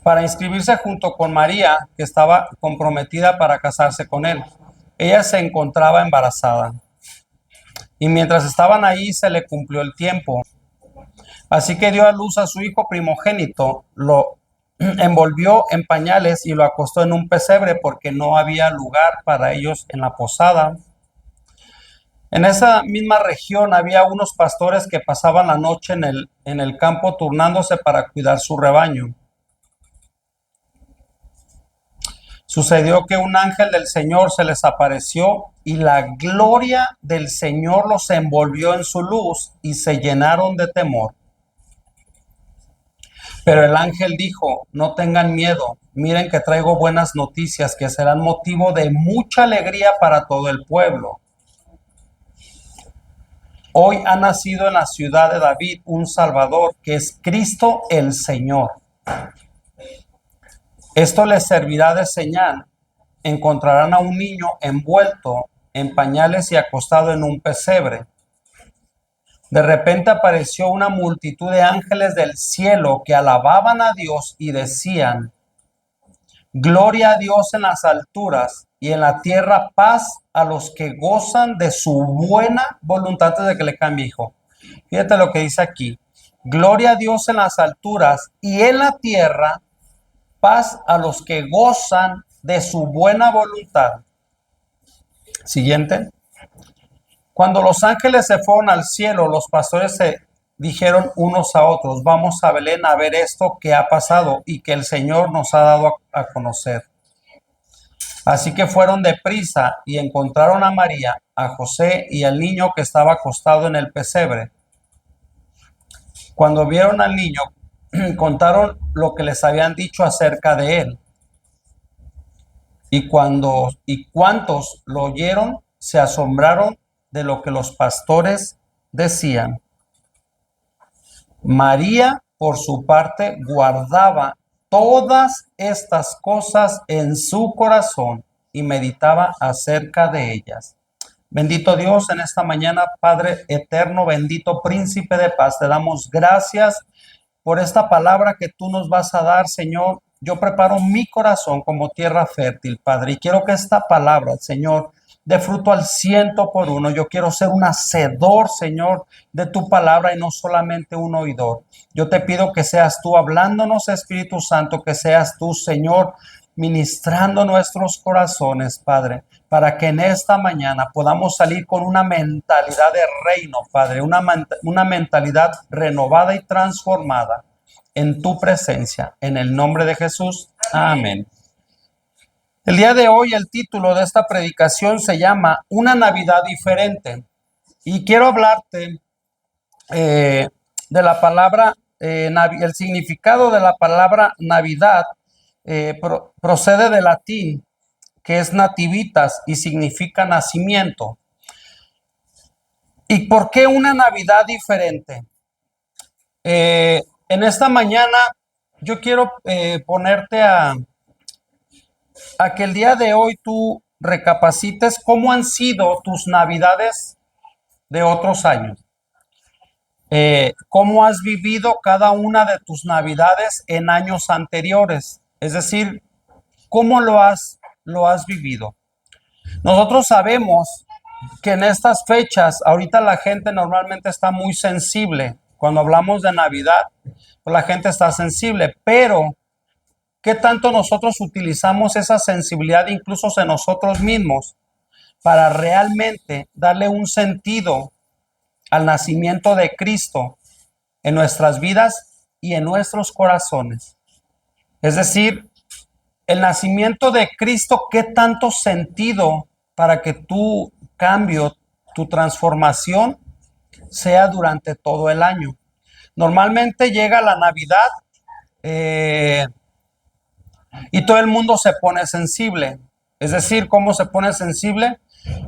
para inscribirse junto con María, que estaba comprometida para casarse con él. Ella se encontraba embarazada y mientras estaban ahí se le cumplió el tiempo. Así que dio a luz a su hijo primogénito, lo envolvió en pañales y lo acostó en un pesebre porque no había lugar para ellos en la posada. En esa misma región había unos pastores que pasaban la noche en el campo turnándose para cuidar su rebaño. Sucedió que un ángel del Señor se les apareció y la gloria del Señor los envolvió en su luz y se llenaron de temor. Pero el ángel dijo: no tengan miedo, miren que traigo buenas noticias que serán motivo de mucha alegría para todo el pueblo. Hoy ha nacido en la ciudad de David un Salvador, que es Cristo el Señor. Esto les servirá de señal. Encontrarán a un niño envuelto en pañales y acostado en un pesebre. De repente apareció una multitud de ángeles del cielo que alababan a Dios y decían: gloria a Dios en las alturas y en la tierra paz a los que gozan de su buena voluntad. Antes de que le cambie, hijo, fíjate lo que dice aquí: gloria a Dios en las alturas y en la tierra paz a los que gozan de su buena voluntad. Siguiente. Cuando los ángeles se fueron al cielo, los pastores se dijeron unos a otros: vamos a Belén a ver esto que ha pasado y que el Señor nos ha dado a conocer. Así que fueron deprisa y encontraron a María, a José y al niño que estaba acostado en el pesebre. Cuando vieron al niño, contaron lo que les habían dicho acerca de él. Y cuantos lo oyeron se asombraron de lo que los pastores decían. María, por su parte, guardaba todas estas cosas en su corazón y meditaba acerca de ellas. Bendito Dios, en esta mañana, Padre eterno, bendito Príncipe de paz, te damos gracias por esta palabra que tú nos vas a dar, Señor. Yo preparo mi corazón como tierra fértil, Padre, y quiero que esta palabra, Señor, dé fruto al 100%. Yo quiero ser un hacedor, Señor, de tu palabra y no solamente un oidor. Yo te pido que seas tú hablándonos, Espíritu Santo, que seas tú, Señor, ministrando nuestros corazones, Padre, para que en esta mañana podamos salir con una mentalidad de reino, Padre, una mentalidad renovada y transformada en tu presencia. En el nombre de Jesús, amén. El día de hoy el título de esta predicación se llama Una Navidad Diferente. Y quiero hablarte de la palabra, el significado de la palabra Navidad procede del latín, que es nativitas y significa nacimiento. ¿Y por qué una Navidad diferente? En esta mañana yo quiero ponerte a que el día de hoy tú recapacites cómo han sido tus Navidades de otros años. Cómo has vivido cada una de tus Navidades en años anteriores. Es decir, cómo lo has vivido. Nosotros sabemos que en estas fechas, ahorita la gente normalmente está muy sensible. Cuando hablamos de Navidad, pues la gente está sensible, pero ¿qué tanto nosotros utilizamos esa sensibilidad incluso en nosotros mismos para realmente darle un sentido al nacimiento de Cristo en nuestras vidas y en nuestros corazones? Es decir, el nacimiento de Cristo, ¿qué tanto sentido para que tu cambio, tu transformación sea durante todo el año? Normalmente llega la Navidad y todo el mundo se pone sensible. Es decir, ¿cómo se pone sensible?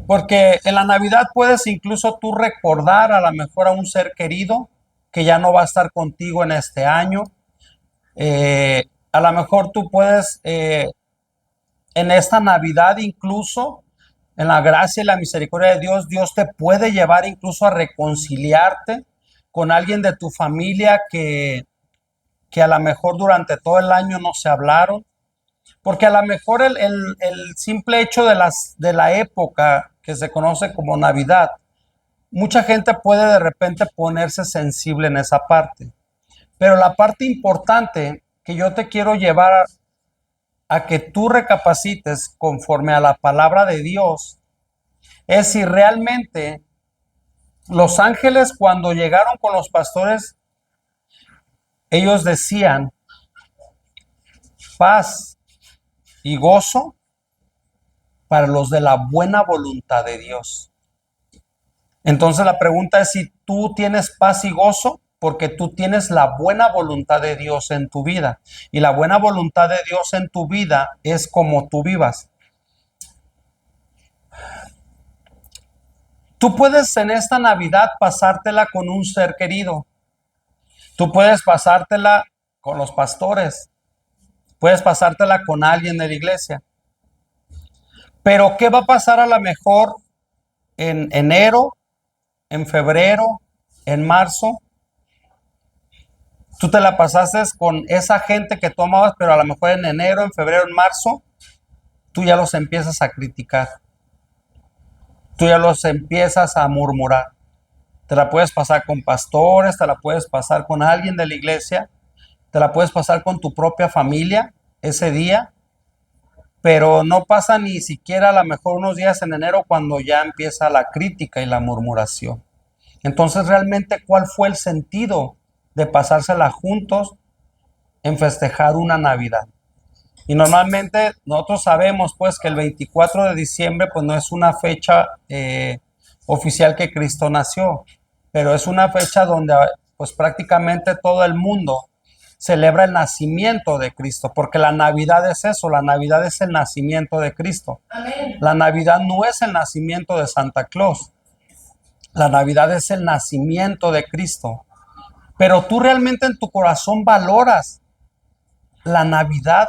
Porque en la Navidad puedes incluso tú recordar a lo mejor a un ser querido que ya no va a estar contigo en este año. A lo mejor tú puedes en esta Navidad incluso, en la gracia y la misericordia de Dios, Dios te puede llevar incluso a reconciliarte con alguien de tu familia que que a lo mejor durante todo el año no se hablaron, porque a lo mejor el simple hecho de la época que se conoce como Navidad, mucha gente puede de repente ponerse sensible en esa parte. Pero la parte importante que yo te quiero llevar a que tú recapacites conforme a la palabra de Dios es si realmente los ángeles cuando llegaron con los pastores, ellos decían paz y gozo para los de la buena voluntad de Dios. Entonces la pregunta es si tú tienes paz y gozo porque tú tienes la buena voluntad de Dios en tu vida. Y la buena voluntad de Dios en tu vida es como tú vivas. Tú puedes en esta Navidad pasártela con un ser querido. Tú puedes pasártela con los pastores. Puedes pasártela con alguien de la iglesia. Pero ¿qué va a pasar a lo mejor en enero, en febrero, en marzo? Tú te la pasaste con esa gente que tú amabas, pero a lo mejor en enero, en febrero, en marzo, tú ya los empiezas a criticar. Tú ya los empiezas a murmurar. Te la puedes pasar con pastores, te la puedes pasar con alguien de la iglesia, te la puedes pasar con tu propia familia ese día, pero no pasa ni siquiera a lo mejor unos días en enero cuando ya empieza la crítica y la murmuración. Entonces, realmente, ¿cuál fue el sentido de pasársela juntos en festejar una Navidad? Y normalmente nosotros sabemos pues que el 24 de diciembre pues no es una fecha oficial que Cristo nació, pero es una fecha donde pues prácticamente todo el mundo celebra el nacimiento de Cristo, porque la Navidad es eso, la Navidad es el nacimiento de Cristo. Amén. La Navidad no es el nacimiento de Santa Claus, la Navidad es el nacimiento de Cristo. Pero tú realmente en tu corazón valoras la Navidad,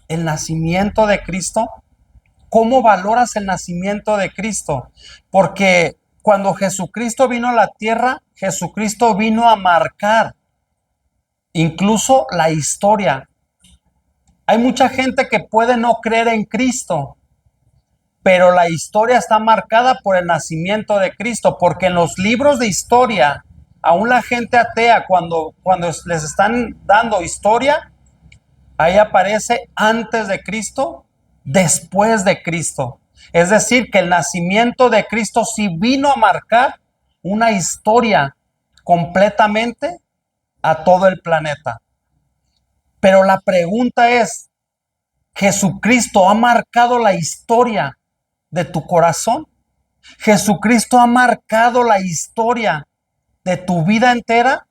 el nacimiento de Cristo. ¿Cómo valoras el nacimiento de Cristo? Porque cuando Jesucristo vino a la tierra, Jesucristo vino a marcar incluso la historia. Hay mucha gente que puede no creer en Cristo, pero la historia está marcada por el nacimiento de Cristo, porque en los libros de historia, aún la gente atea, cuando les están dando historia, ahí aparece antes de Cristo, después de Cristo. Es decir, que el nacimiento de Cristo sí vino a marcar una historia completamente a todo el planeta. Pero la pregunta es, ¿Jesucristo ha marcado la historia de tu corazón? ¿Jesucristo ha marcado la historia de tu vida entera?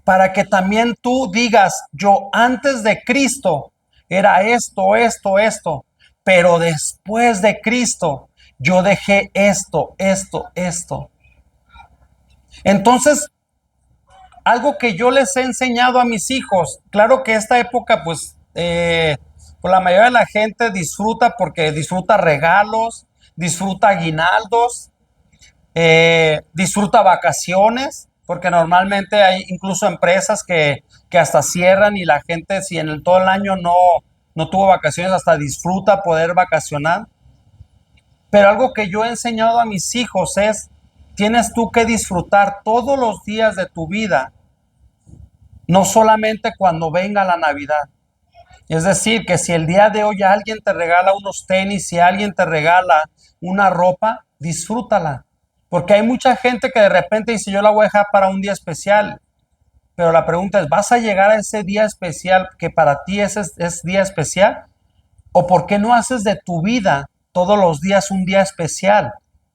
Para que también tú digas, yo antes de Cristo era esto, esto, esto, pero después de Cristo yo dejé esto, esto, esto. Entonces, algo que yo les he enseñado a mis hijos, claro que esta época, pues la mayoría de la gente disfruta porque disfruta regalos, disfruta aguinaldos, disfruta vacaciones, porque normalmente hay incluso empresas que hasta cierran y la gente, si en todo el año no tuvo vacaciones, hasta disfruta poder vacacionar. Pero algo que yo he enseñado a mis hijos es, tienes tú que disfrutar todos los días de tu vida, no solamente cuando venga la Navidad. Es decir, que si el día de hoy alguien te regala unos tenis, si alguien te regala una ropa, disfrútala. Porque hay mucha gente que de repente dice, yo la voy a dejar para un día especial. Pero la pregunta es, ¿vas a llegar a ese día especial que para ti es día especial? ¿O por qué no haces de tu vida todos los días un día especial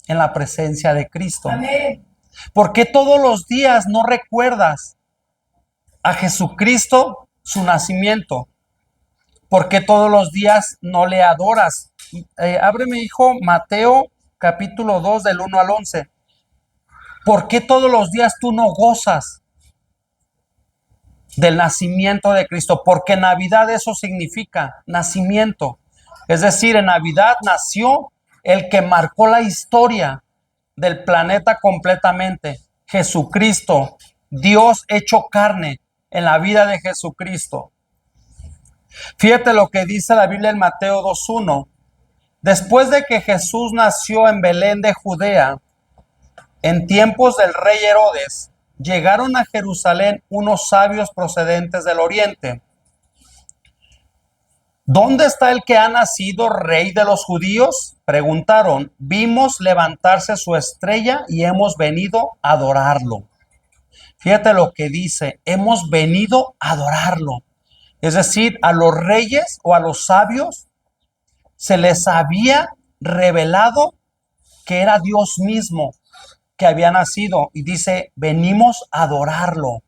en la presencia de Cristo? Amén. ¿Por qué todos los días no recuerdas a Jesucristo su nacimiento? ¿Por qué todos los días no le adoras? Ábreme, hijo, Mateo capítulo 2 del 1 al 11. ¿Por qué todos los días tú no gozas del nacimiento de Cristo? Porque Navidad eso significa nacimiento. Es decir, en Navidad nació el que marcó la historia del planeta completamente. Jesucristo, Dios hecho carne, en la vida de Jesucristo. Fíjate lo que dice la Biblia en Mateo 2:1. Después de que Jesús nació en Belén de Judea, en tiempos del rey Herodes, llegaron a Jerusalén unos sabios procedentes del oriente. ¿Dónde está el que ha nacido rey de los judíos? Preguntaron. Vimos levantarse su estrella y hemos venido a adorarlo. Fíjate lo que dice, hemos venido a adorarlo. Es decir, a los reyes o a los sabios se les había revelado que era Dios mismo que había nacido. Y dice, venimos a adorarlo.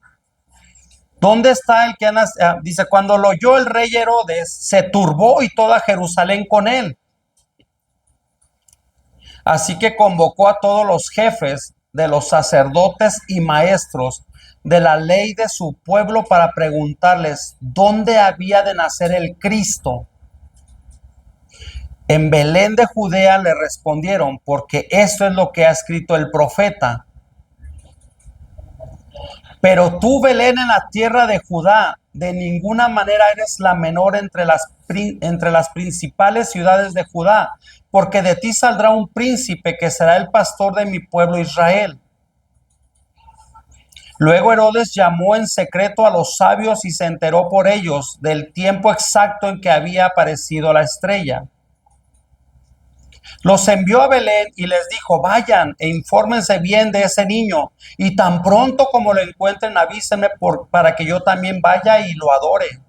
¿Dónde está el que ha nacido? Dice, cuando lo oyó el rey Herodes, se turbó y toda Jerusalén con él. Así que convocó a todos los jefes de los sacerdotes y maestros de la ley de su pueblo para preguntarles dónde había de nacer el Cristo. En Belén de Judea le respondieron, porque esto es lo que ha escrito el profeta. Pero tú, Belén, en la tierra de Judá, de ninguna manera eres la menor entre las principales ciudades de Judá, porque de ti saldrá un príncipe que será el pastor de mi pueblo Israel. Luego Herodes llamó en secreto a los sabios y se enteró por ellos del tiempo exacto en que había aparecido la estrella. Los envió a Belén y les dijo, vayan e infórmense bien de ese niño, y tan pronto como lo encuentren avísenme para que yo también vaya y lo adore.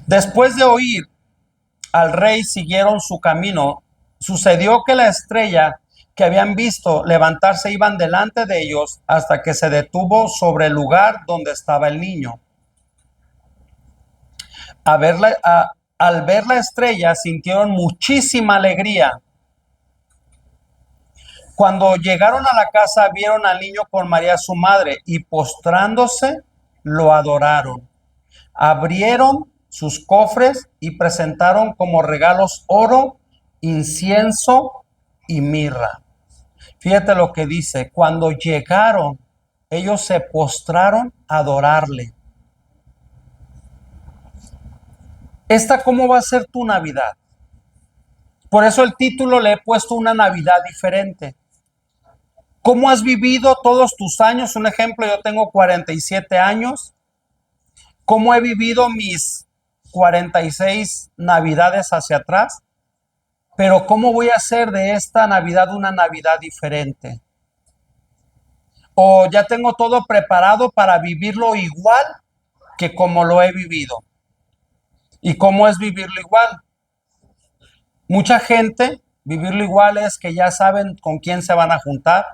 Después de oír al rey siguieron su camino. Sucedió que la estrella que habían visto levantarse iban delante de ellos hasta que se detuvo sobre el lugar donde estaba el niño. Al ver la estrella sintieron muchísima alegría. Cuando llegaron a la casa vieron al niño con María su madre y postrándose lo adoraron. Abrieron sus cofres y presentaron como regalos oro, incienso y mirra. Fíjate lo que dice, cuando llegaron, ellos se postraron a adorarle. ¿Cómo va a ser tu Navidad? Por eso el título le he puesto una Navidad diferente. ¿Cómo has vivido todos tus años? Un ejemplo, yo tengo 47 años. ¿Cómo he vivido mis 46 Navidades hacia atrás? Pero ¿cómo voy a hacer de esta Navidad una Navidad diferente? ¿O ya tengo todo preparado para vivirlo igual que como lo he vivido? ¿Y cómo es vivirlo igual? Mucha gente, vivirlo igual es que ya saben con quién se van a juntar,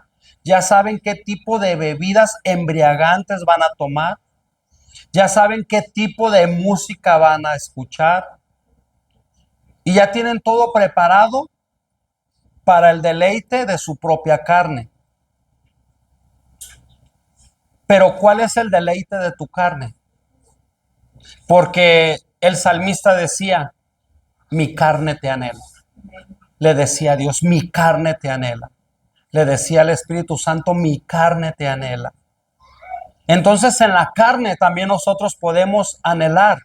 ya saben qué tipo de bebidas embriagantes van a tomar, ya saben qué tipo de música van a escuchar y ya tienen todo preparado para el deleite de su propia carne. Pero ¿cuál es el deleite de tu carne? Porque el salmista decía, mi carne te anhela. Le decía a Dios, mi carne te anhela. Le decía al Espíritu Santo, mi carne te anhela. Entonces en la carne también nosotros podemos anhelar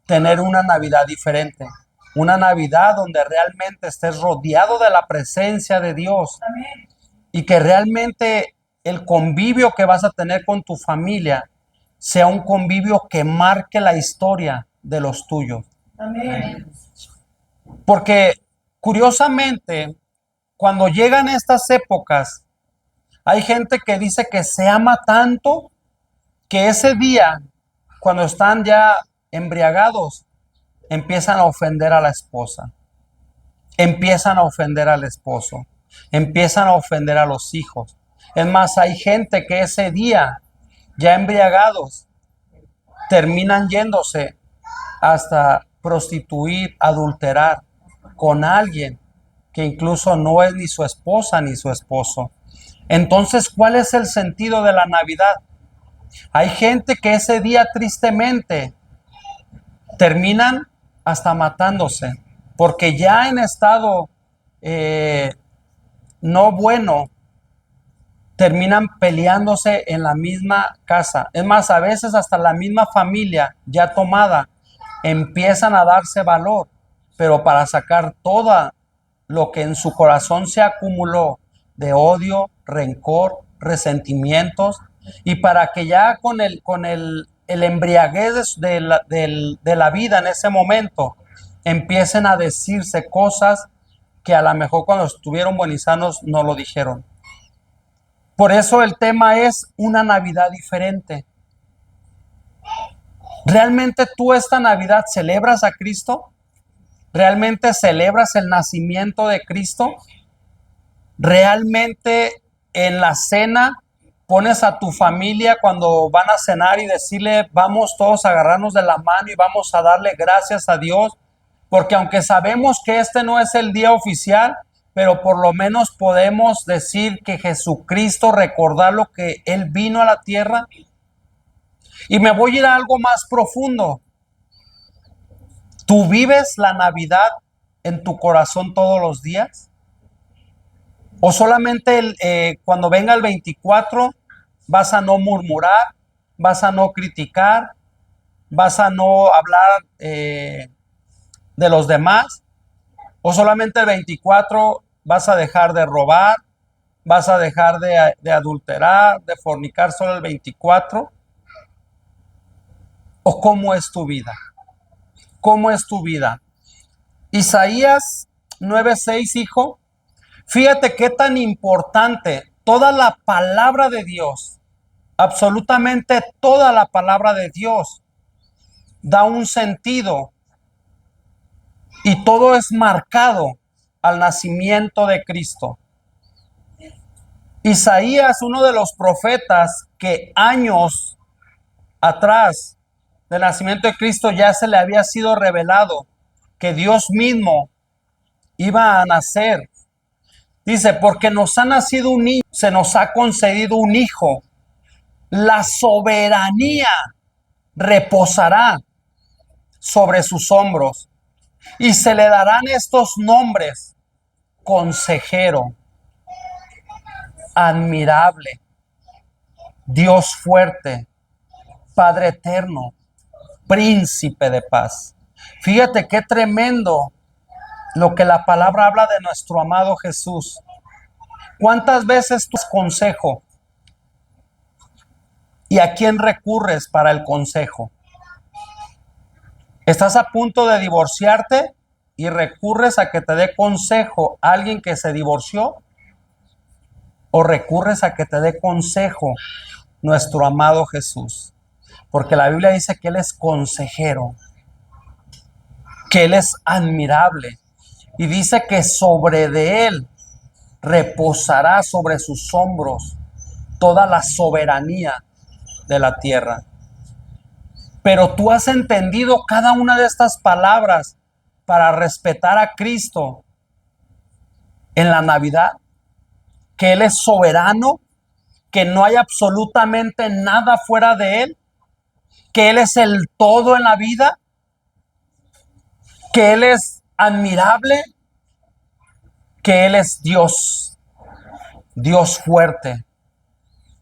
tener una Navidad diferente. Una Navidad donde realmente estés rodeado de la presencia de Dios. Amén. Y que realmente el convivio que vas a tener con tu familia sea un convivio que marque la historia de los tuyos. Amén. Porque curiosamente, cuando llegan estas épocas, hay gente que dice que se ama tanto que ese día, cuando están ya embriagados, empiezan a ofender a la esposa, empiezan a ofender al esposo, empiezan a ofender a los hijos. Es más, hay gente que ese día, ya embriagados, terminan yéndose hasta prostituir, adulterar con alguien que incluso no es ni su esposa ni su esposo. Entonces, ¿cuál es el sentido de la Navidad? Hay gente que ese día tristemente terminan hasta matándose, porque ya en estado no bueno, terminan peleándose en la misma casa. Es más, a veces hasta la misma familia ya tomada empiezan a darse valor, pero para sacar todo lo que en su corazón se acumuló de odio, rencor, resentimientos, y para que ya el embriaguez de la vida en ese momento empiecen a decirse cosas que a lo mejor cuando estuvieron buenos y sanos no lo dijeron. Por eso el tema es una Navidad diferente. ¿Realmente tú esta Navidad celebras a Cristo? ¿Realmente celebras el nacimiento de Cristo? ¿Realmente en la cena pones a tu familia cuando van a cenar y decirle, vamos todos a agarrarnos de la mano y vamos a darle gracias a Dios? Porque aunque sabemos que este no es el día oficial, pero por lo menos podemos decir que Jesucristo, recordar lo que Él vino a la tierra. Y me voy a ir a algo más profundo. ¿Tú vives la Navidad en tu corazón todos los días? ¿O solamente cuando venga el 24 vas a no murmurar, vas a no criticar, vas a no hablar de los demás? ¿O solamente el 24 vas a dejar de robar, vas a dejar de adulterar, de fornicar solo el 24? ¿O cómo es tu vida? ¿Cómo es tu vida? Isaías 9:6, hijo. Fíjate qué tan importante toda la palabra de Dios, absolutamente toda la palabra de Dios, da un sentido y todo es marcado al nacimiento de Cristo. Isaías, uno de los profetas que años atrás del nacimiento de Cristo ya se le había sido revelado que Dios mismo iba a nacer. Dice, porque nos ha nacido un niño, se nos ha concedido un hijo, la soberanía reposará sobre sus hombros y se le darán estos nombres: consejero, admirable, Dios fuerte, Padre eterno, príncipe de paz. Fíjate qué tremendo lo que la palabra habla de nuestro amado Jesús. ¿Cuántas veces tu consejo? ¿Y a quién recurres para el consejo? ¿Estás a punto de divorciarte y recurres a que te dé consejo a alguien que se divorció? ¿O recurres a que te dé consejo nuestro amado Jesús? Porque la Biblia dice que Él es consejero, que Él es admirable, y dice que sobre de Él reposará sobre sus hombros toda la soberanía de la tierra. Pero tú has entendido cada una de estas palabras para respetar a Cristo en la Navidad, que Él es soberano, que no hay absolutamente nada fuera de Él, que Él es el todo en la vida, que Él es admirable, que Él es Dios, Dios fuerte.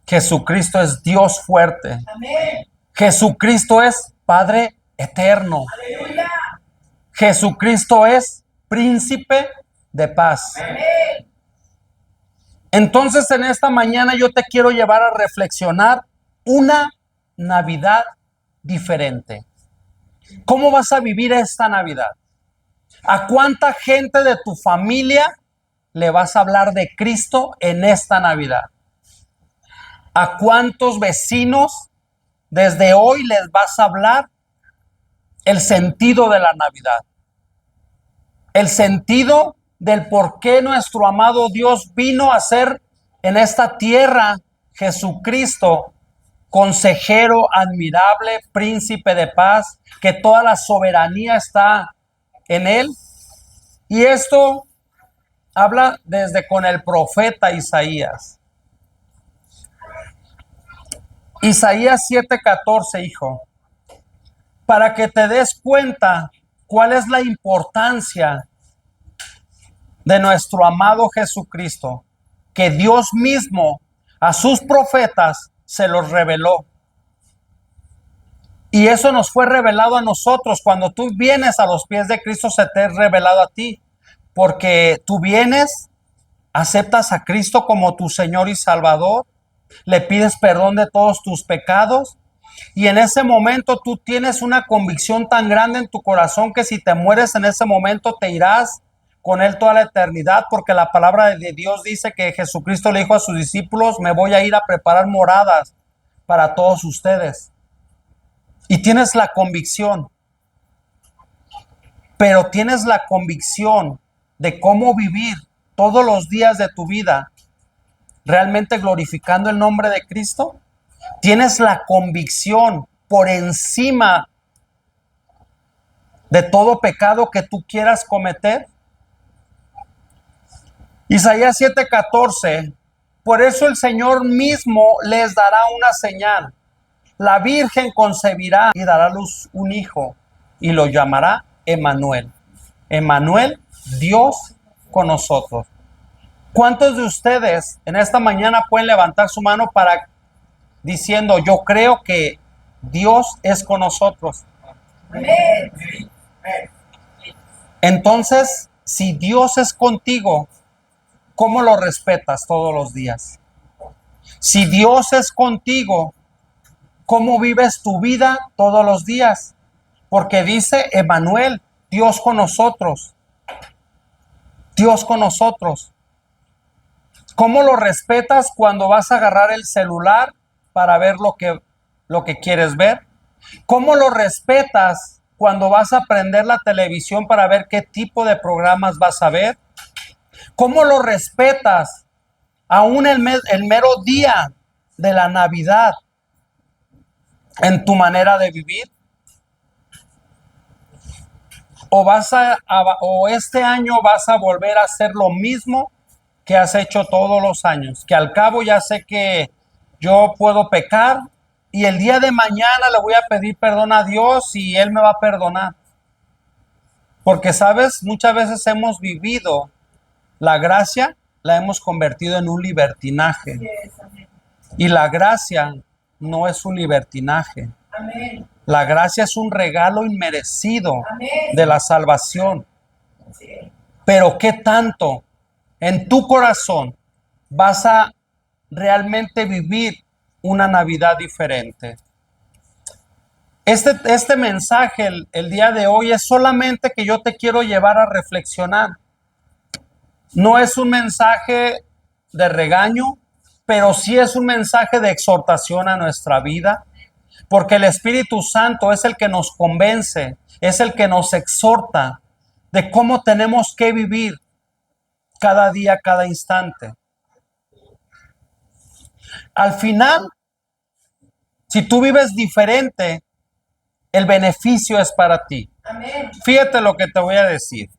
Jesucristo es Dios fuerte. Amén. Jesucristo es Padre eterno. Aleluya. Jesucristo es príncipe de paz. Amén. Entonces en esta mañana yo te quiero llevar a reflexionar una Navidad diferente. ¿Cómo vas a vivir esta Navidad? ¿A cuánta gente de tu familia le vas a hablar de Cristo en esta Navidad? ¿A cuántos vecinos desde hoy les vas a hablar el sentido de la Navidad? El sentido del por qué nuestro amado Dios vino a ser en esta tierra Jesucristo, consejero admirable, príncipe de paz, que toda la soberanía está en Él. Y esto habla desde con el profeta Isaías. Isaías 7:14, hijo, para que te des cuenta cuál es la importancia de nuestro amado Jesucristo, que Dios mismo A sus profetas se los reveló. Y eso nos fue revelado a nosotros. Cuando tú vienes a los pies de Cristo, se te ha revelado a ti. Porque tú vienes, aceptas a Cristo como tu Señor y Salvador, le pides perdón de todos tus pecados. Y en ese momento tú tienes una convicción tan grande en tu corazón que si te mueres en ese momento te irás con Él toda la eternidad, porque la palabra de Dios dice que Jesucristo le dijo a sus discípulos: me voy a ir a preparar moradas para todos ustedes. Y tienes la convicción, pero tienes la convicción de cómo vivir todos los días de tu vida realmente glorificando el nombre de Cristo. Tienes la convicción por encima de todo pecado que tú quieras cometer. Isaías 7:14, por eso el Señor mismo les dará una señal. La Virgen concebirá y dará a luz un hijo y lo llamará Emmanuel. Emmanuel, Dios con nosotros. ¿Cuántos de ustedes en esta mañana pueden levantar su mano para diciendo: yo creo que Dios es con nosotros? Amén. Entonces, si Dios es contigo, ¿cómo lo respetas todos los días? Si Dios es contigo, ¿cómo vives tu vida todos los días? Porque dice Emmanuel, Dios con nosotros. Dios con nosotros. ¿Cómo lo respetas cuando vas a agarrar el celular para ver lo que quieres ver? ¿Cómo lo respetas cuando vas a prender la televisión para ver qué tipo de programas vas a ver? ¿Cómo lo respetas aún el mero día de la Navidad en tu manera de vivir? ¿O este año vas a volver a hacer lo mismo que has hecho todos los años? Que al cabo ya sé que yo puedo pecar y el día de mañana le voy a pedir perdón a Dios y Él me va a perdonar. Porque, ¿sabes? Muchas veces hemos vivido la gracia, la hemos convertido en un libertinaje. Y la gracia no es un libertinaje. Amén. La gracia es un regalo inmerecido. Amén. De la salvación. Sí. Pero ¿qué tanto en tu corazón vas a realmente vivir una Navidad diferente? Este mensaje el día de hoy es solamente que yo te quiero llevar a reflexionar. No es un mensaje de regaño, pero sí es un mensaje de exhortación a nuestra vida, porque el Espíritu Santo es el que nos convence, es el que nos exhorta de cómo tenemos que vivir cada día, cada instante. Al final, si tú vives diferente, el beneficio es para ti. Amén. Fíjate lo que te voy a decir.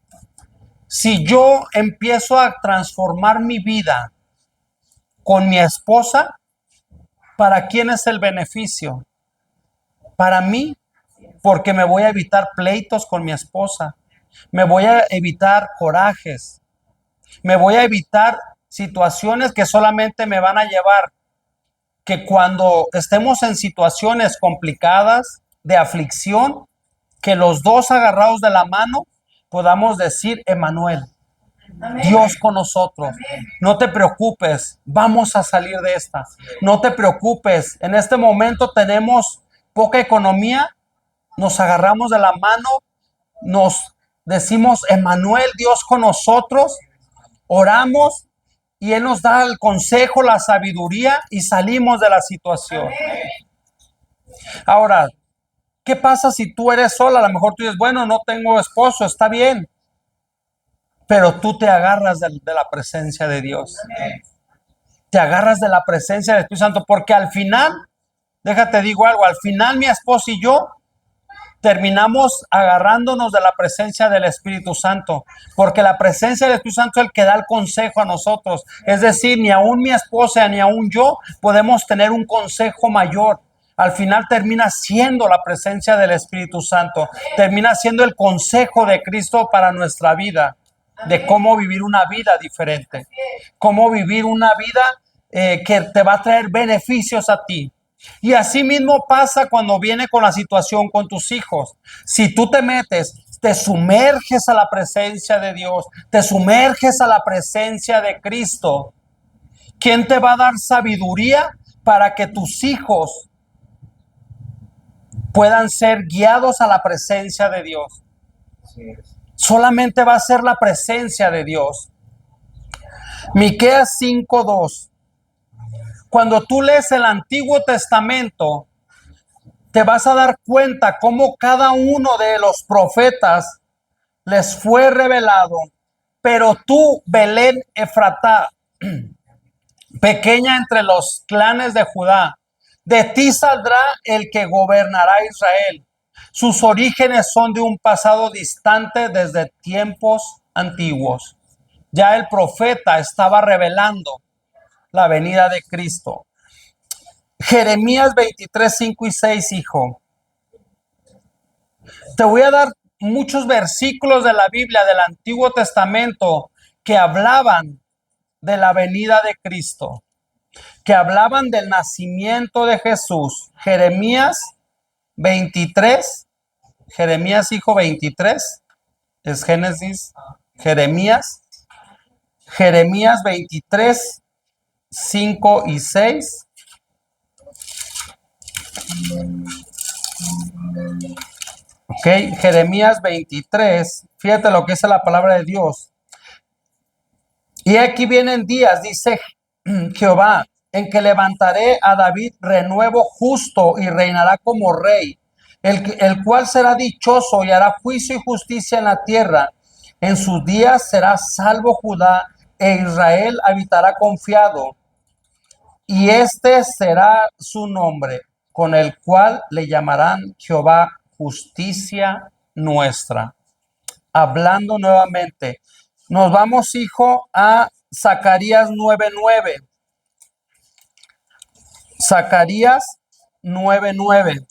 Si yo empiezo a transformar mi vida con mi esposa, ¿para quién es el beneficio? Para mí, porque me voy a evitar pleitos con mi esposa, me voy a evitar corajes, me voy a evitar situaciones que solamente me van a llevar que cuando estemos en situaciones complicadas de aflicción, que los dos agarrados de la mano podamos decir: Emmanuel, amén. Dios con nosotros. Amén. No te preocupes, vamos a salir de esta. No te preocupes, en este momento tenemos poca economía, nos agarramos de la mano, nos decimos: Emmanuel, Dios con nosotros, oramos y Él nos da el consejo, la sabiduría y salimos de la situación. Amén. Ahora, ¿qué pasa si tú eres sola? A lo mejor tú dices: bueno, no tengo esposo, está bien. Pero tú te agarras de la presencia de Dios. Amén. Te agarras de la presencia del Espíritu Santo, porque al final, déjate digo algo, al final mi esposo y yo terminamos agarrándonos de la presencia del Espíritu Santo, porque la presencia del Espíritu Santo es el que da el consejo a nosotros. Es decir, ni aún mi esposa ni aún yo podemos tener un consejo mayor. Al final termina siendo la presencia del Espíritu Santo, termina siendo el consejo de Cristo para nuestra vida, de cómo vivir una vida diferente, cómo vivir una vida que te va a traer beneficios a ti. Y así mismo pasa cuando viene con la situación con tus hijos. Si tú te metes, te sumerges a la presencia de Dios, te sumerges a la presencia de Cristo, ¿quién te va a dar sabiduría para que tus hijos puedan ser guiados a la presencia de Dios? Solamente va a ser la presencia de Dios. Miqueas 5:2. Cuando tú lees el Antiguo Testamento, te vas a dar cuenta cómo cada uno de los profetas les fue revelado. Pero tú, Belén Efratá, pequeña entre los clanes de Judá, de ti saldrá el que gobernará Israel. Sus orígenes son de un pasado distante desde tiempos antiguos. Ya el profeta estaba revelando la venida de Cristo. Jeremías 23, 5 y 6, hijo. Te voy a dar muchos versículos de la Biblia, del Antiguo Testamento, que hablaban de la venida de Cristo, que hablaban del nacimiento de Jesús. Jeremías 23, Jeremías, hijo, 23, es Génesis, Jeremías 23, 5 y 6. Ok, Jeremías 23, fíjate lo que dice la palabra de Dios. Y aquí vienen días, dice Jehová, en que levantaré a David renuevo justo y reinará como rey, el cual será dichoso y hará juicio y justicia en la tierra. En sus días será salvo Judá e Israel habitará confiado. Y este será su nombre, con el cual le llamarán Jehová justicia nuestra. Hablando nuevamente, nos vamos, hijo, a Zacarías 9:9. Zacarías 9:9.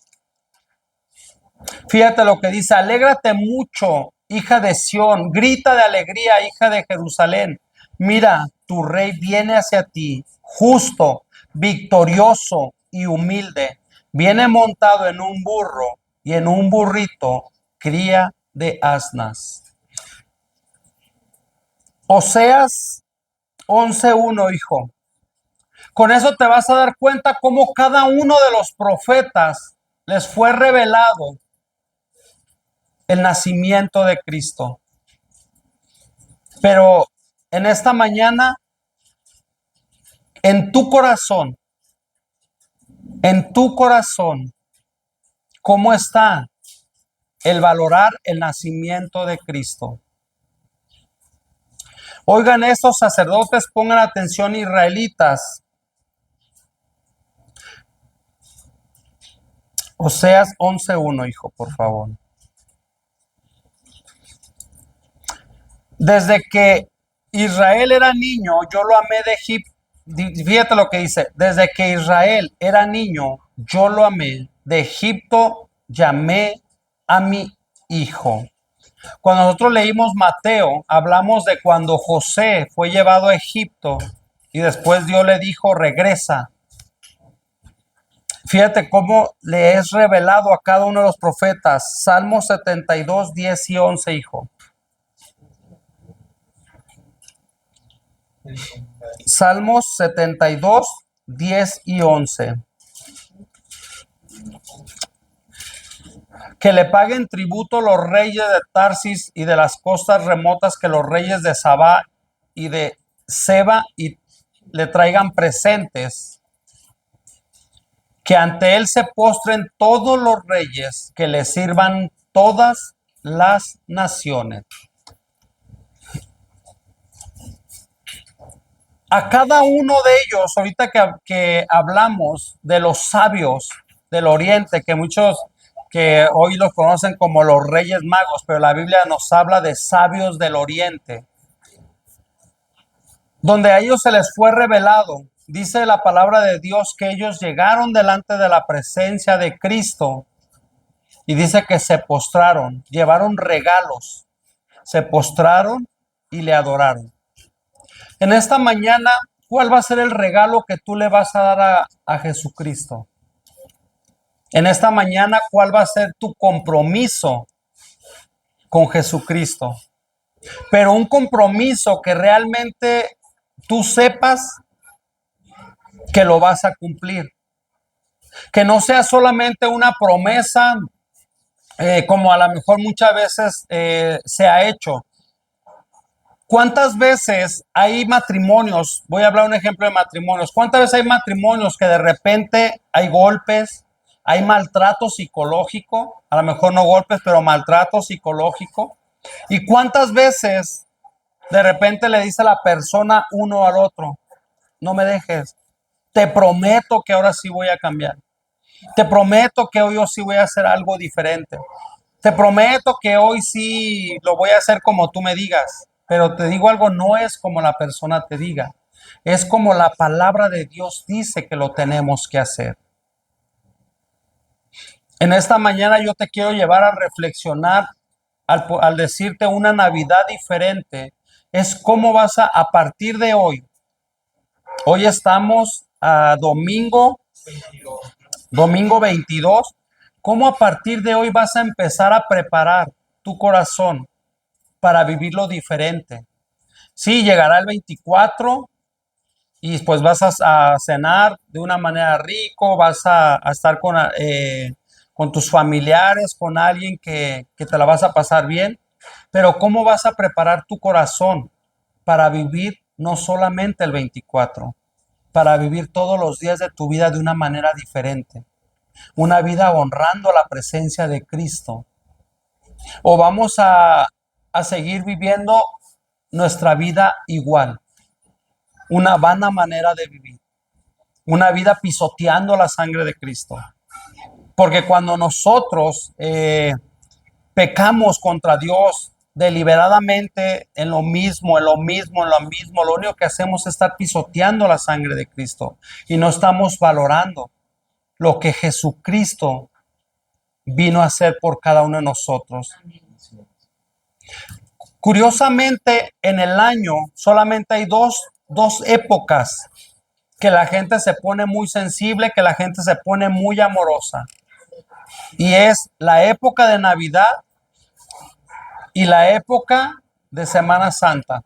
Fíjate lo que dice: alégrate mucho, hija de Sión, grita de alegría, hija de Jerusalén. Mira, tu rey viene hacia ti, justo, victorioso y humilde. Viene montado en un burro y en un burrito, cría de asnas. Oseas 11:1, hijo. Con eso te vas a dar cuenta cómo cada uno de los profetas les fue revelado el nacimiento de Cristo. Pero en esta mañana, en tu corazón, ¿cómo está el valorar el nacimiento de Cristo? Oigan, estos sacerdotes, pongan atención, israelitas. Oseas 11:1, hijo, por favor. Desde que Israel era niño, yo lo amé de Egipto. Fíjate lo que dice: desde que Israel era niño, yo lo amé. De Egipto llamé a mi hijo. Cuando nosotros leímos Mateo, hablamos de cuando José fue llevado a Egipto y después Dios le dijo: regresa. Fíjate cómo le es revelado a cada uno de los profetas. Salmos 72, 10 y 11, hijo. Salmos 72, 10 y 11. Que le paguen tributo los reyes de Tarsis y de las costas remotas, que los reyes de Sabá y de Seba y le traigan presentes. Que ante él se postren todos los reyes, que le sirvan todas las naciones. A cada uno de ellos, ahorita que hablamos de los sabios del oriente, que muchos que hoy los conocen como los reyes magos, pero la Biblia nos habla de sabios del oriente, donde a ellos se les fue revelado. Dice la palabra de Dios que ellos llegaron delante de la presencia de Cristo y dice que se postraron, llevaron regalos, se postraron y le adoraron. En esta mañana ¿cuál va a ser el regalo que tú le vas a dar a Jesucristo? En esta mañana, ¿cuál va a ser tu compromiso con Jesucristo? Pero un compromiso que realmente tú sepas que lo vas a cumplir. Que no sea solamente una promesa, como a lo mejor muchas veces se ha hecho. ¿Cuántas veces hay matrimonios? Voy a hablar un ejemplo de matrimonios. ¿Cuántas veces hay matrimonios que de repente hay golpes, hay maltrato psicológico? A lo mejor no golpes, pero maltrato psicológico. ¿Y cuántas veces de repente le dice la persona uno al otro: no me dejes, te prometo que ahora sí voy a cambiar, te prometo que hoy yo sí voy a hacer algo diferente, te prometo que hoy sí lo voy a hacer como tú me digas? Pero te digo algo, no es como la persona te diga, es como la palabra de Dios dice que lo tenemos que hacer. En esta mañana yo te quiero llevar a reflexionar al decirte una Navidad diferente, es cómo vas a partir de hoy. Hoy estamos a domingo 22. ¿Cómo a partir de hoy vas a empezar a preparar tu corazón para vivirlo diferente? Sí, llegará el 24 y pues vas a cenar de una manera rico, vas a estar con tus familiares, con alguien que te la vas a pasar bien. Pero ¿cómo vas a preparar tu corazón para vivir no solamente el 24, para vivir todos los días de tu vida de una manera diferente? Una vida honrando la presencia de Cristo. ¿O vamos a seguir viviendo nuestra vida igual? Una vana manera de vivir. Una vida pisoteando la sangre de Cristo. Porque cuando nosotros pecamos contra Dios deliberadamente en lo mismo, lo único que hacemos es estar pisoteando la sangre de Cristo y no estamos valorando lo que Jesucristo vino a hacer por cada uno de nosotros. Curiosamente, en el año solamente hay dos épocas que la gente se pone muy sensible, que la gente se pone muy amorosa. Y es la época de Navidad y la época de Semana Santa,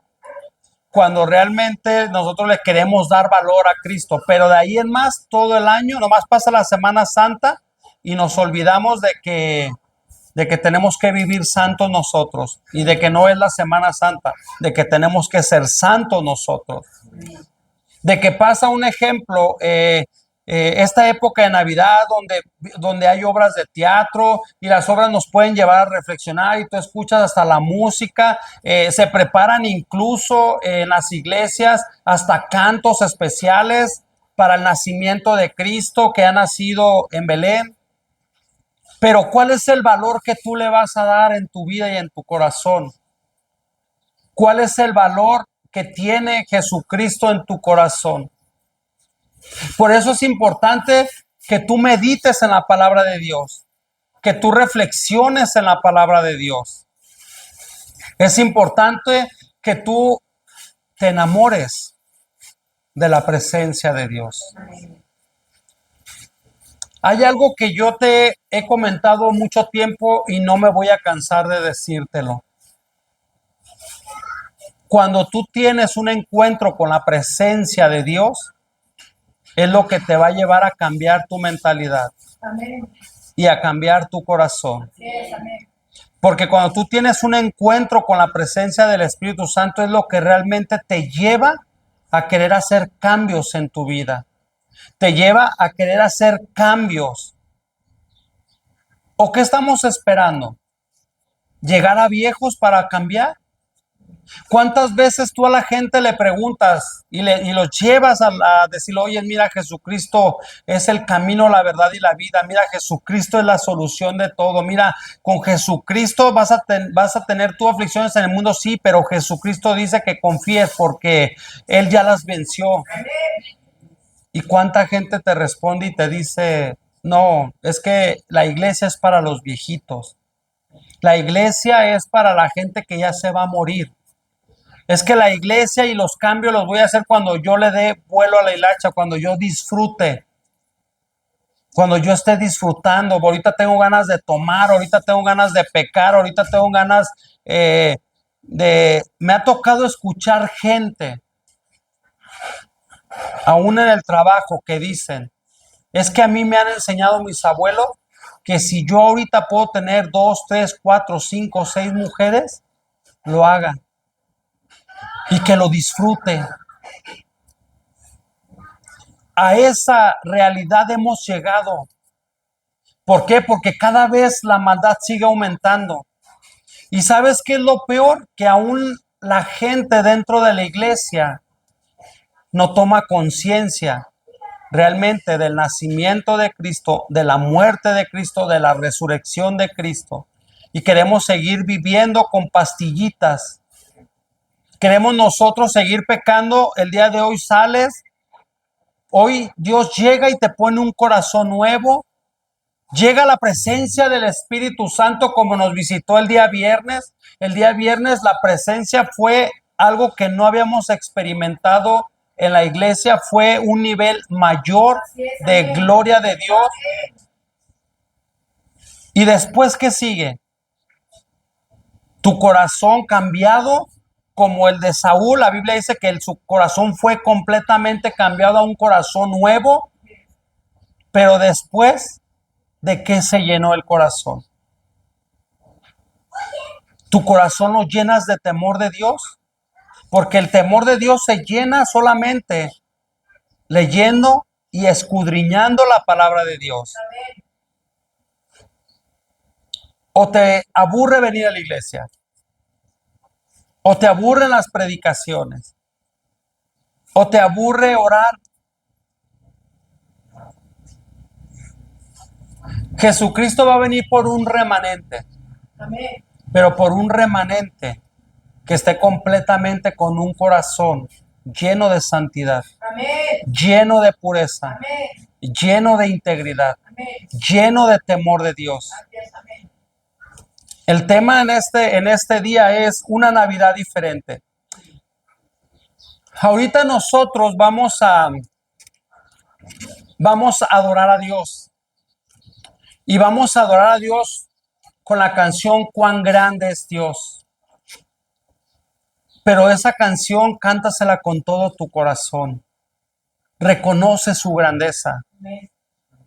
cuando realmente nosotros le queremos dar valor a Cristo. Pero de ahí en más, todo el año, nomás pasa la Semana Santa y nos olvidamos de que tenemos que vivir santos nosotros y de que no es la Semana Santa, de que tenemos que ser santos nosotros. De que pasa un ejemplo, esta época de Navidad donde hay obras de teatro y las obras nos pueden llevar a reflexionar y tú escuchas hasta la música, se preparan incluso en las iglesias hasta cantos especiales para el nacimiento de Cristo que ha nacido en Belén. Pero ¿cuál es el valor que tú le vas a dar en tu vida y en tu corazón? ¿Cuál es el valor que tiene Jesucristo en tu corazón? Por eso es importante que tú medites en la palabra de Dios, que tú reflexiones en la palabra de Dios. Es importante que tú te enamores de la presencia de Dios. Hay algo que yo te he comentado mucho tiempo y no me voy a cansar de decírtelo. Cuando tú tienes un encuentro con la presencia de Dios, es lo que te va a llevar a cambiar tu mentalidad. Amén. Y a cambiar tu corazón. Yes, amén. Porque cuando tú tienes un encuentro con la presencia del Espíritu Santo, es lo que realmente te lleva a querer hacer cambios en tu vida. Te lleva a querer hacer cambios. ¿O qué estamos esperando? ¿Llegar a viejos para cambiar? ¿Cuántas veces tú a la gente le preguntas y los llevas a decirle: oye, mira, Jesucristo es el camino, la verdad y la vida, mira, Jesucristo es la solución de todo, mira, con Jesucristo vas a tener tus aflicciones en el mundo, sí, pero Jesucristo dice que confíes porque Él ya las venció? ¿Y cuánta gente te responde y te dice: no, es que la iglesia es para los viejitos, la iglesia es para la gente que ya se va a morir? Es que la iglesia y los cambios los voy a hacer cuando yo le dé vuelo a la hilacha, cuando yo disfrute, cuando yo esté disfrutando. Ahorita tengo ganas de tomar, ahorita tengo ganas de pecar, ahorita tengo ganas Me ha tocado escuchar gente, aún en el trabajo, que dicen, es que a mí me han enseñado mis abuelos que si yo ahorita puedo tener 2, 3, 4, 5, 6 mujeres, lo haga y que lo disfrute. A esa realidad hemos llegado. ¿Por qué? Porque cada vez la maldad sigue aumentando. ¿Y sabes qué es lo peor? Que aún la gente dentro de la iglesia no toma conciencia realmente del nacimiento de Cristo, de la muerte de Cristo, de la resurrección de Cristo. Y queremos seguir viviendo con pastillitas. Queremos nosotros seguir pecando. El día de hoy sales. Hoy Dios llega y te pone un corazón nuevo. Llega la presencia del Espíritu Santo como nos visitó el día viernes. El día viernes la presencia fue algo que no habíamos experimentado en la iglesia. Fue un nivel mayor de gloria de Dios. ¿Y después qué sigue? Tu corazón cambiado como el de Saúl. La Biblia dice que su corazón fue completamente cambiado a un corazón nuevo. Pero después, ¿de qué se llenó el corazón? ¿Tu corazón lo llenas de temor de Dios? Porque el temor de Dios se llena solamente leyendo y escudriñando la palabra de Dios. ¿O te aburre venir a la iglesia? ¿O te aburren las predicaciones? ¿O te aburre orar? Jesucristo va a venir por un remanente. Amén. Pero por un remanente que esté completamente con un corazón lleno de santidad, amén, lleno de pureza, amén, lleno de integridad, amén, lleno de temor de Dios. Amén. El tema en este día es una Navidad diferente. Ahorita nosotros vamos a adorar a Dios. Y vamos a adorar a Dios con la canción Cuán grande es Dios. Pero esa canción cántasela con todo tu corazón. Reconoce su grandeza.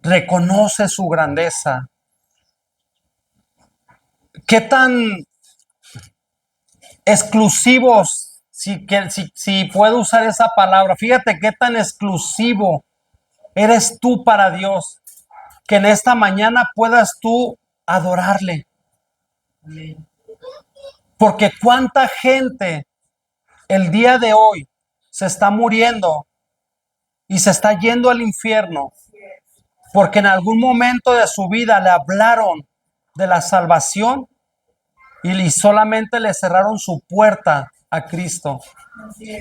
Reconoce su grandeza. ¿Qué tan exclusivos, si puedo usar esa palabra, fíjate qué tan exclusivo eres tú para Dios, que en esta mañana puedas tú adorarle? Porque cuánta gente el día de hoy se está muriendo y se está yendo al infierno porque en algún momento de su vida le hablaron de la salvación y solamente le cerraron su puerta a Cristo.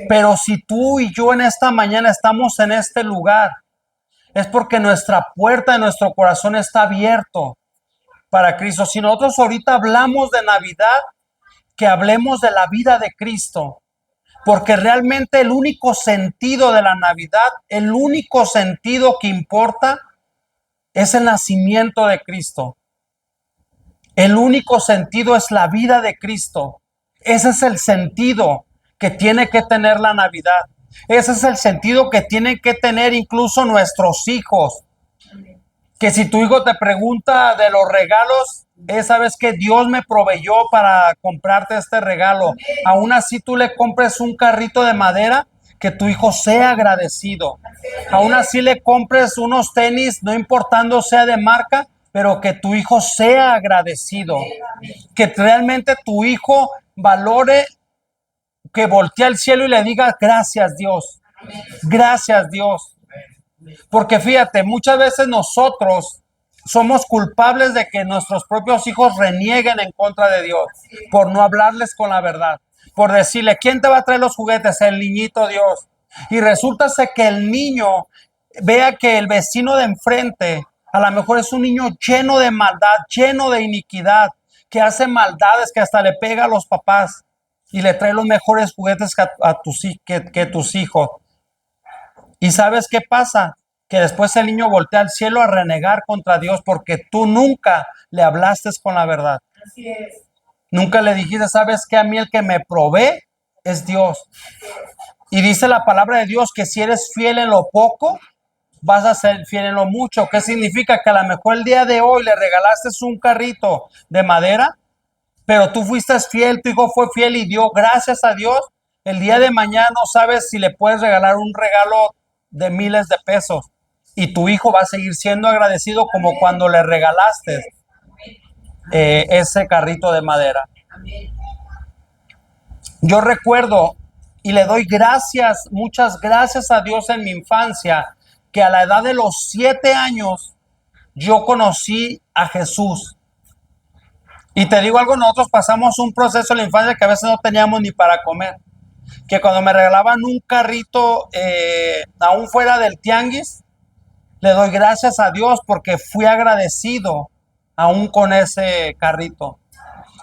Pero si tú y yo en esta mañana estamos en este lugar, es porque nuestra puerta de nuestro corazón está abierto para Cristo. Si nosotros ahorita hablamos de Navidad, que hablemos de la vida de Cristo, porque realmente el único sentido de la Navidad, el único sentido que importa es el nacimiento de Cristo. El único sentido es la vida de Cristo. Ese es el sentido que tiene que tener la Navidad. Ese es el sentido que tienen que tener incluso nuestros hijos. Que si tu hijo te pregunta de los regalos, esa vez que Dios me proveyó para comprarte este regalo, aún así tú le compres un carrito de madera, que tu hijo sea agradecido. Aún así le compres unos tenis, no importando sea de marca, pero que tu hijo sea agradecido. Que realmente tu hijo valore, que voltee al cielo y le diga gracias Dios, gracias Dios. Porque fíjate, muchas veces nosotros somos culpables de que nuestros propios hijos renieguen en contra de Dios por no hablarles con la verdad, por decirle, ¿quién te va a traer los juguetes? El niñito Dios. Y resulta que el niño vea que el vecino de enfrente a lo mejor es un niño lleno de maldad, lleno de iniquidad, que hace maldades, que hasta le pega a los papás. y le trae los mejores juguetes que tus hijos. ¿Y sabes qué pasa? Que después el niño voltea al cielo a renegar contra Dios porque tú nunca le hablaste con la verdad. Así es. Nunca le dijiste, ¿sabes qué? A mí el que me provee es Dios. Y dice la palabra de Dios que si eres fiel en lo poco, vas a ser fiel en lo mucho. ¿Qué significa? Que a lo mejor el día de hoy le regalaste un carrito de madera, pero tú fuiste fiel, tu hijo fue fiel y dio gracias a Dios. El día de mañana no sabes si le puedes regalar un regalo de miles de pesos y tu hijo va a seguir siendo agradecido como Amén. cuando le regalaste ese carrito de madera. Amén. Yo recuerdo y le doy gracias, muchas gracias a Dios en mi infancia, que a la edad de los 7 años yo conocí a Jesús. Y te digo algo, nosotros pasamos un proceso en la infancia que a veces no teníamos ni para comer. Que cuando me regalaban un carrito, aún fuera del tianguis, le doy gracias a Dios porque fui agradecido aún con ese carrito.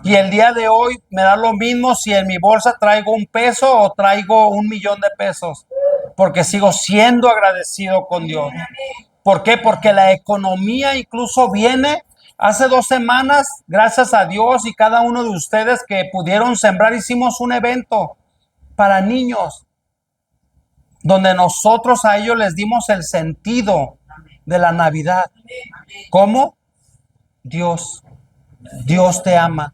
Y el día de hoy me da lo mismo si en mi bolsa traigo un peso o traigo 1,000,000 de pesos, porque sigo siendo agradecido con Dios. ¿Por qué? Porque la economía incluso viene. Hace 2 semanas, gracias a Dios y cada uno de ustedes que pudieron sembrar, hicimos un evento para niños, donde nosotros a ellos les dimos el sentido de la Navidad. ¿Cómo? Dios te ama.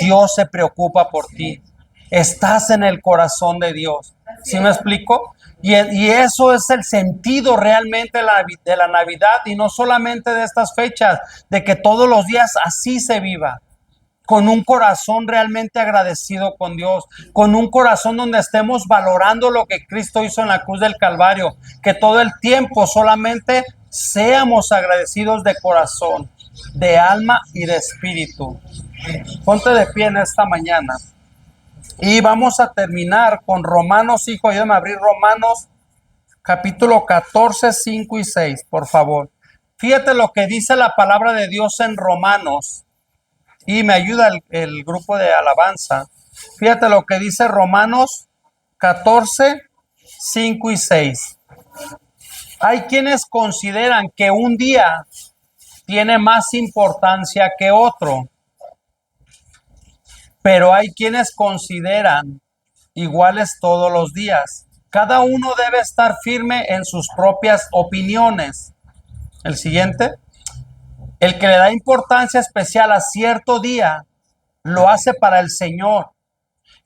Dios se preocupa por ti. Estás en el corazón de Dios. ¿Sí me explico? Y eso es el sentido realmente de la Navidad, y no solamente de estas fechas, de que todos los días así se viva, con un corazón realmente agradecido con Dios, con un corazón donde estemos valorando lo que Cristo hizo en la cruz del Calvario, que todo el tiempo solamente seamos agradecidos de corazón, de alma y de espíritu. Ponte de pie en esta mañana. Y vamos a terminar con Romanos, hijo, ayúdame a abrir Romanos, capítulo 14, 5 y 6, por favor. Fíjate lo que dice la palabra de Dios en Romanos, y me ayuda el grupo de alabanza. Fíjate lo que dice Romanos 14, 5 y 6. Hay quienes consideran que un día tiene más importancia que otro, pero hay quienes consideran iguales todos los días. Cada uno debe estar firme en sus propias opiniones. El siguiente. El que le da importancia especial a cierto día, lo hace para el Señor.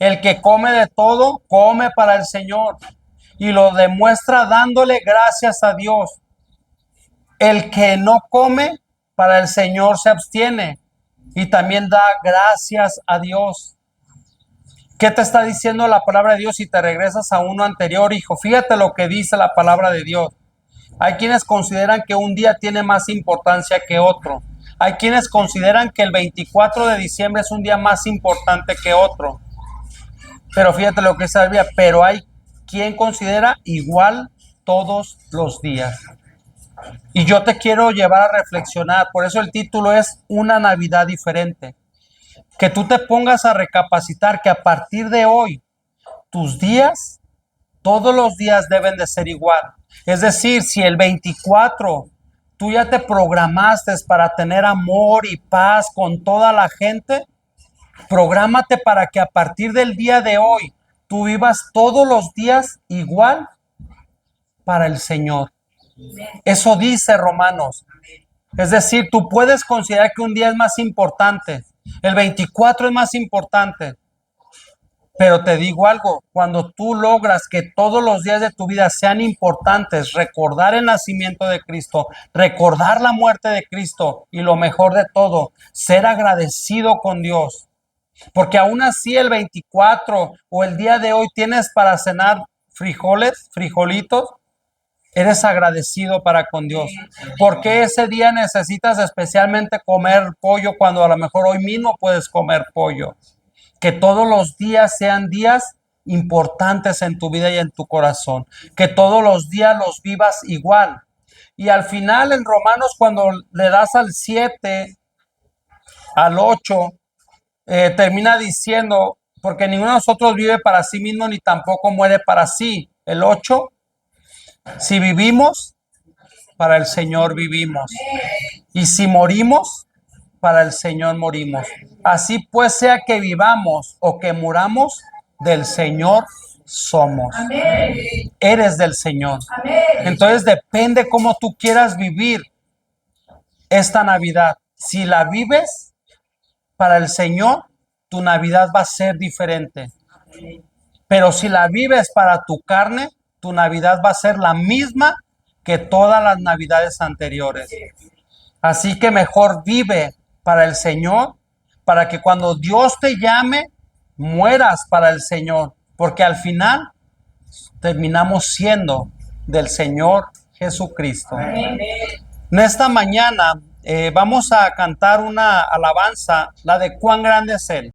El que come de todo, come para el Señor, y lo demuestra dándole gracias a Dios. El que no come, para el Señor se abstiene, y también da gracias a Dios. ¿Qué te está diciendo la palabra de Dios si te regresas a uno anterior, hijo? Fíjate lo que dice la palabra de Dios. Hay quienes consideran que un día tiene más importancia que otro. Hay quienes consideran que el 24 de diciembre es un día más importante que otro. Pero fíjate lo que es la Biblia. Pero hay quien considera igual todos los días. Y yo te quiero llevar a reflexionar. Por eso el título es Una Navidad diferente. Que tú te pongas a recapacitar que a partir de hoy, tus días, todos los días deben de ser igual. Es decir, si el 24 tú ya te programaste para tener amor y paz con toda la gente, prográmate para que a partir del día de hoy tú vivas todos los días igual para el Señor. Eso dice Romanos. Es decir, tú puedes considerar que un día es más importante, el 24 es más importante, pero te digo algo, cuando tú logras que todos los días de tu vida sean importantes, recordar el nacimiento de Cristo, recordar la muerte de Cristo y lo mejor de todo, ser agradecido con Dios. Porque aún así el 24 o el día de hoy tienes para cenar frijolitos, eres agradecido para con Dios. Porque ese día necesitas especialmente comer pollo cuando a lo mejor hoy mismo puedes comer pollo. Que todos los días sean días importantes en tu vida y en tu corazón. Que todos los días los vivas igual. Y al final en Romanos, cuando le das al 7, al 8, termina diciendo, porque ninguno de nosotros vive para sí mismo ni tampoco muere para sí. El 8, si vivimos, para el Señor vivimos. Y si morimos, para el Señor morimos. Así pues, sea que vivamos o que muramos, del Señor somos. Amén. Eres del Señor. Amén. Entonces depende cómo tú quieras vivir esta Navidad. Si la vives para el Señor, tu Navidad va a ser diferente. Pero si la vives para tu carne, tu Navidad va a ser la misma que todas las Navidades anteriores. Así que mejor vive para el Señor, para que cuando Dios te llame, mueras para el Señor, porque al final terminamos siendo del Señor Jesucristo. Amén. En esta mañana vamos a cantar una alabanza, la de cuán grande es Él.